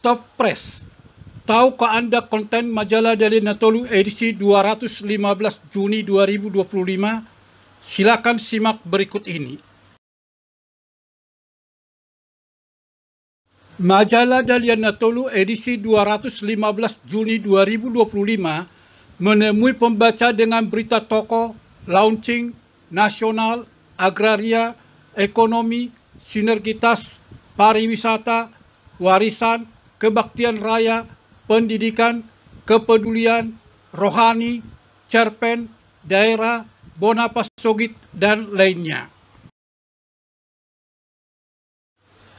Stop Press. Tahukah Anda konten majalah Dalian Natolu edisi 215 Juni 2025? Silakan simak berikut ini. Majalah Dalian Natolu edisi 215 Juni 2025 menemui pembaca dengan berita tokoh, launching, nasional, agraria, ekonomi, sinergitas, pariwisata, warisan, kebaktian raya, pendidikan, kepedulian, rohani, cerpen, daerah, Bonapasogit, dan lainnya.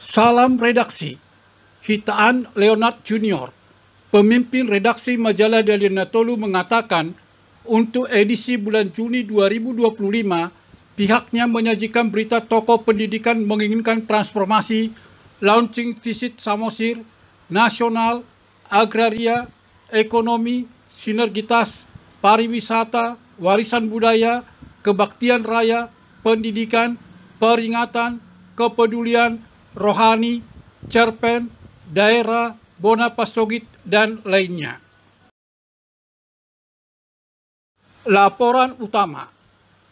Salam redaksi. Hitaan Leonard Junior, pemimpin redaksi majalah Dalian Natolu, mengatakan untuk edisi bulan Juni 2025, pihaknya menyajikan berita tokoh pendidikan menginginkan transformasi, launching visit Samosir, nasional, agraria, ekonomi, sinergitas, pariwisata, warisan budaya, kebaktian raya, pendidikan, peringatan, kepedulian, rohani, cerpen, daerah, Bonapasogit, dan lainnya. Laporan utama.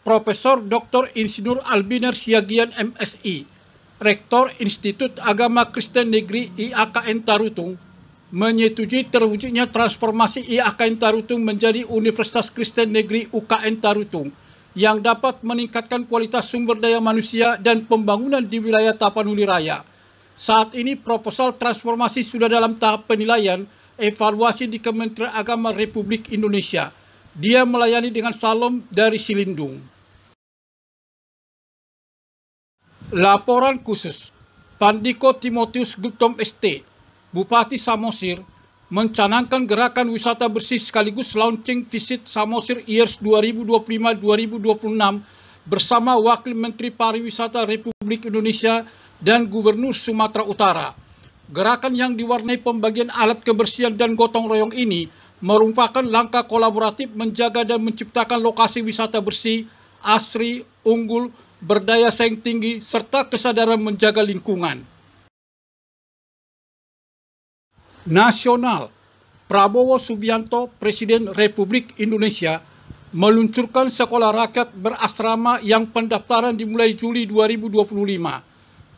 Profesor Dr. Insinyur Albiner Siagian MSI, Rektor Institut Agama Kristen Negeri IAKN Tarutung, menyetujui terwujudnya transformasi IAKN Tarutung menjadi Universitas Kristen Negeri UKN Tarutung yang dapat meningkatkan kualitas sumber daya manusia dan pembangunan di wilayah Tapanuli Raya. Saat ini proposal transformasi sudah dalam tahap penilaian evaluasi di Kementerian Agama Republik Indonesia. Dia melayani dengan salam dari Silindung. Laporan khusus. Pandiko Timotius Gultom ST, Bupati Samosir, mencanangkan gerakan wisata bersih sekaligus launching visit Samosir Years 2025-2026 bersama Wakil Menteri Pariwisata Republik Indonesia dan Gubernur Sumatera Utara. Gerakan yang diwarnai pembagian alat kebersihan dan gotong royong ini merupakan langkah kolaboratif menjaga dan menciptakan lokasi wisata bersih, asri, unggul, berdaya saing tinggi, serta kesadaran menjaga lingkungan. Nasional. Prabowo Subianto, Presiden Republik Indonesia, meluncurkan sekolah rakyat berasrama yang pendaftaran dimulai Juli 2025.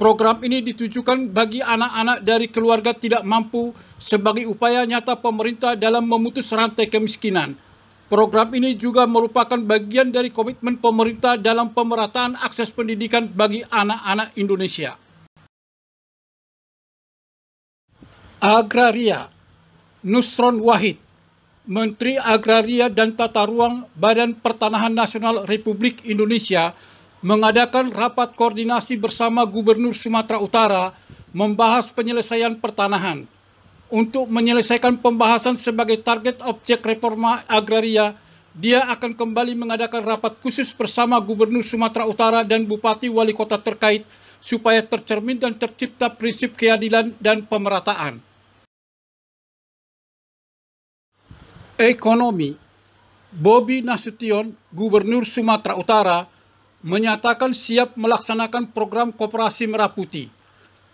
Program ini ditujukan bagi anak-anak dari keluarga tidak mampu sebagai upaya nyata pemerintah dalam memutus rantai kemiskinan. Program ini juga merupakan bagian dari komitmen pemerintah dalam pemerataan akses pendidikan bagi anak-anak Indonesia. Agraria. Nusron Wahid, Menteri Agraria dan Tata Ruang Badan Pertanahan Nasional Republik Indonesia, mengadakan rapat koordinasi bersama Gubernur Sumatera Utara membahas penyelesaian pertanahan. Untuk menyelesaikan pembahasan sebagai target objek reforma agraria, dia akan kembali mengadakan rapat khusus bersama Gubernur Sumatera Utara dan Bupati Wali Kota terkait supaya tercermin dan tercipta prinsip keadilan dan pemerataan. Ekonomi. Bobi Nasution, Gubernur Sumatera Utara, menyatakan siap melaksanakan program Koperasi Merah Putih.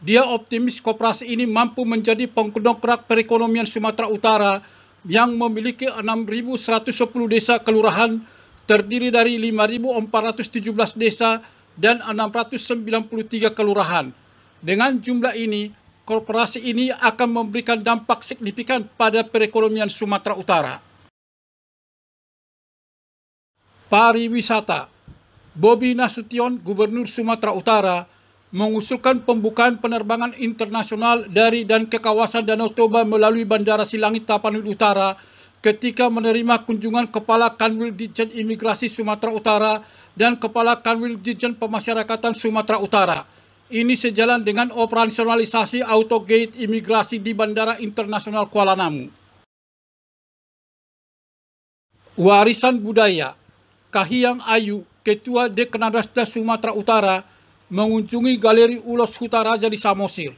Dia optimis koperasi ini mampu menjadi penggerak perekonomian Sumatera Utara yang memiliki 6.110 desa kelurahan, terdiri dari 5.417 desa dan 693 kelurahan. Dengan jumlah ini, koperasi ini akan memberikan dampak signifikan pada perekonomian Sumatera Utara. Pariwisata. Bobi Nasution, Gubernur Sumatera Utara, mengusulkan pembukaan penerbangan internasional dari dan ke kawasan Danau Toba melalui Bandara Silangit Tapanuli Utara ketika menerima kunjungan Kepala Kanwil Ditjen Imigrasi Sumatera Utara dan Kepala Kanwil Ditjen Pemasyarakatan Sumatera Utara. Ini sejalan dengan operasionalisasi autogate imigrasi di Bandara Internasional Kuala Namu. Warisan budaya. Kahiyang Ayu, Ketua Deknadasda Sumatera Utara, mengunjungi Galeri Ulos Hutaraja di Samosir.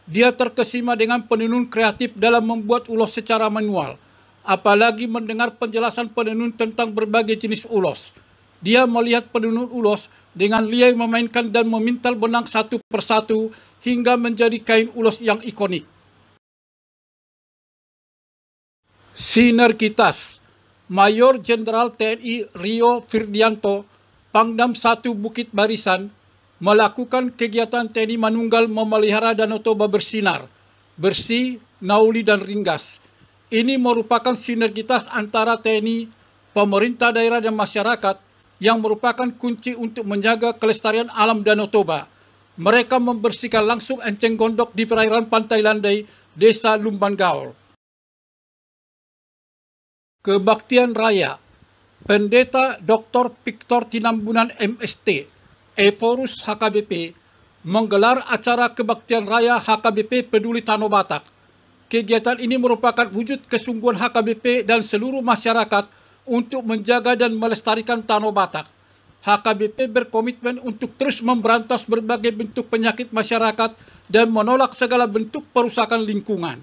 Dia terkesima dengan penenun kreatif dalam membuat ulos secara manual, apalagi mendengar penjelasan penenun tentang berbagai jenis ulos. Dia melihat penenun ulos dengan lihai memainkan dan memintal benang satu persatu hingga menjadi kain ulos yang ikonik. Sinergitas. Mayor Jenderal TNI Rio Firdianto, Pangdam 1 Bukit Barisan, melakukan kegiatan TNI Manunggal memelihara Danau Toba bersinar, bersih, nauli dan ringgas. Ini merupakan sinergitas antara TNI, pemerintah daerah dan masyarakat yang merupakan kunci untuk menjaga kelestarian alam Danau Toba. Mereka membersihkan langsung enceng gondok di perairan Pantai Landai, Desa Lumban Gaol. Kebaktian Raya. Pendeta Dr. Victor Tinambunan MST, Eporus HKBP, menggelar acara Kebaktian Raya HKBP Peduli Tanah Batak. Kegiatan ini merupakan wujud kesungguhan HKBP dan seluruh masyarakat untuk menjaga dan melestarikan Tanah Batak. HKBP berkomitmen untuk terus memberantas berbagai bentuk penyakit masyarakat dan menolak segala bentuk perusakan lingkungan.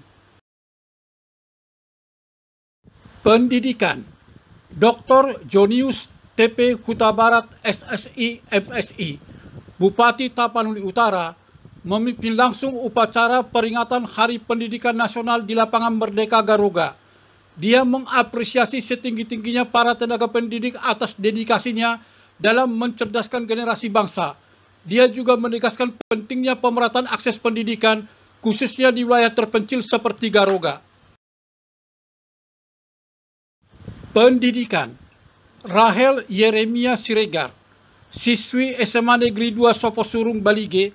Pendidikan. Dr. Jonius TP Huta Barat SSI MSI, Bupati Tapanuli Utara, memimpin langsung upacara peringatan Hari Pendidikan Nasional di Lapangan Merdeka Garuga. Dia mengapresiasi setinggi-tingginya para tenaga pendidik atas dedikasinya dalam mencerdaskan generasi bangsa. Dia juga menegaskan pentingnya pemerataan akses pendidikan, khususnya di wilayah terpencil seperti Garuga. Pendidikan. Rahel Yeremia Siregar, siswi SMA Negeri 2 Soposurung Balige,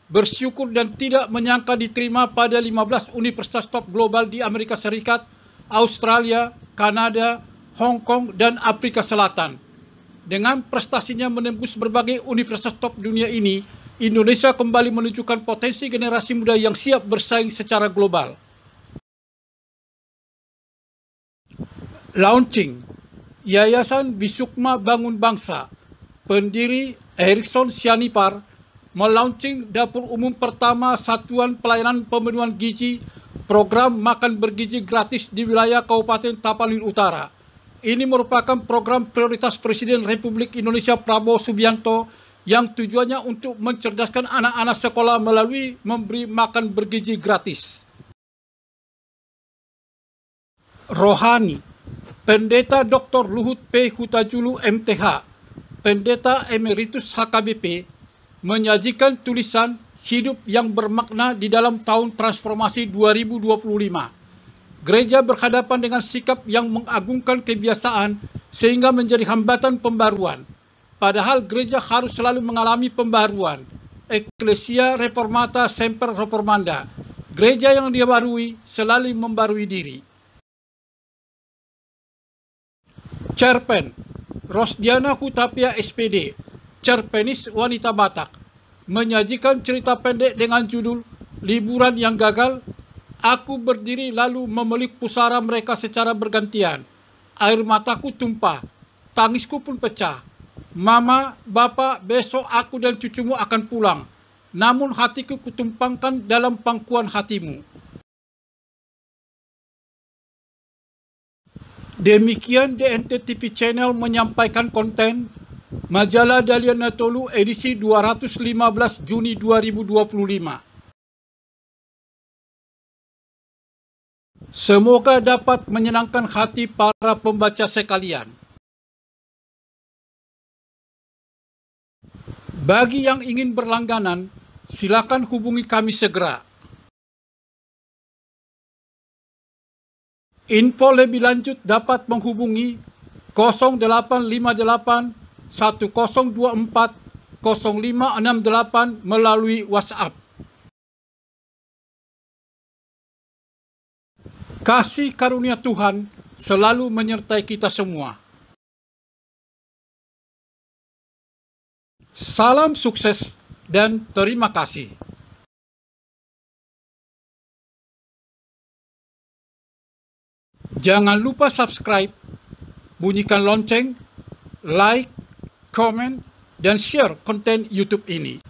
bersyukur dan tidak menyangka diterima pada 15 universitas top global di Amerika Serikat, Australia, Kanada, Hong Kong, dan Afrika Selatan. Dengan prestasinya menembus berbagai universitas top dunia ini, Indonesia kembali menunjukkan potensi generasi muda yang siap bersaing secara global. Launching. Yayasan Bisukma Bangun Bangsa, pendiri Erikson Sianipar, melaunching dapur umum pertama Satuan Pelayanan Pemenuhan Gizi, program makan bergizi gratis di wilayah Kabupaten Tapanuli Utara. Ini merupakan program prioritas Presiden Republik Indonesia Prabowo Subianto yang tujuannya untuk mencerdaskan anak-anak sekolah melalui memberi makan bergizi gratis. Rohani. Pendeta Dr. Luhut P. Hutajulu MTH, Pendeta Emeritus HKBP, menyajikan tulisan Hidup yang Bermakna di dalam Tahun Transformasi 2025. Gereja berhadapan dengan sikap yang mengagungkan kebiasaan sehingga menjadi hambatan pembaruan. Padahal gereja harus selalu mengalami pembaruan. Ecclesia Reformata Semper Reformanda. Gereja yang dibarui selalu membarui diri. Cerpen. Rosdiana Hutapea SPD, cerpenis wanita Batak, menyajikan cerita pendek dengan judul Liburan yang Gagal. Aku berdiri lalu memeluk pusara mereka secara bergantian. Air mataku tumpah, tangisku pun pecah. Mama, Bapak, besok aku dan cucumu akan pulang. Namun hatiku kutumpangkan dalam pangkuan hatimu. Demikian DNT TV Channel menyampaikan konten Majalah Dalian Natolu edisi 215 Juni 2025. Semoga dapat menyenangkan hati para pembaca sekalian. Bagi yang ingin berlangganan, silakan hubungi kami segera. Info lebih lanjut dapat menghubungi 0858 1024 0568 melalui WhatsApp. Kasih karunia Tuhan selalu menyertai kita semua. Salam sukses dan terima kasih. Jangan lupa subscribe, bunyikan lonceng, like, komen, dan share konten YouTube ini.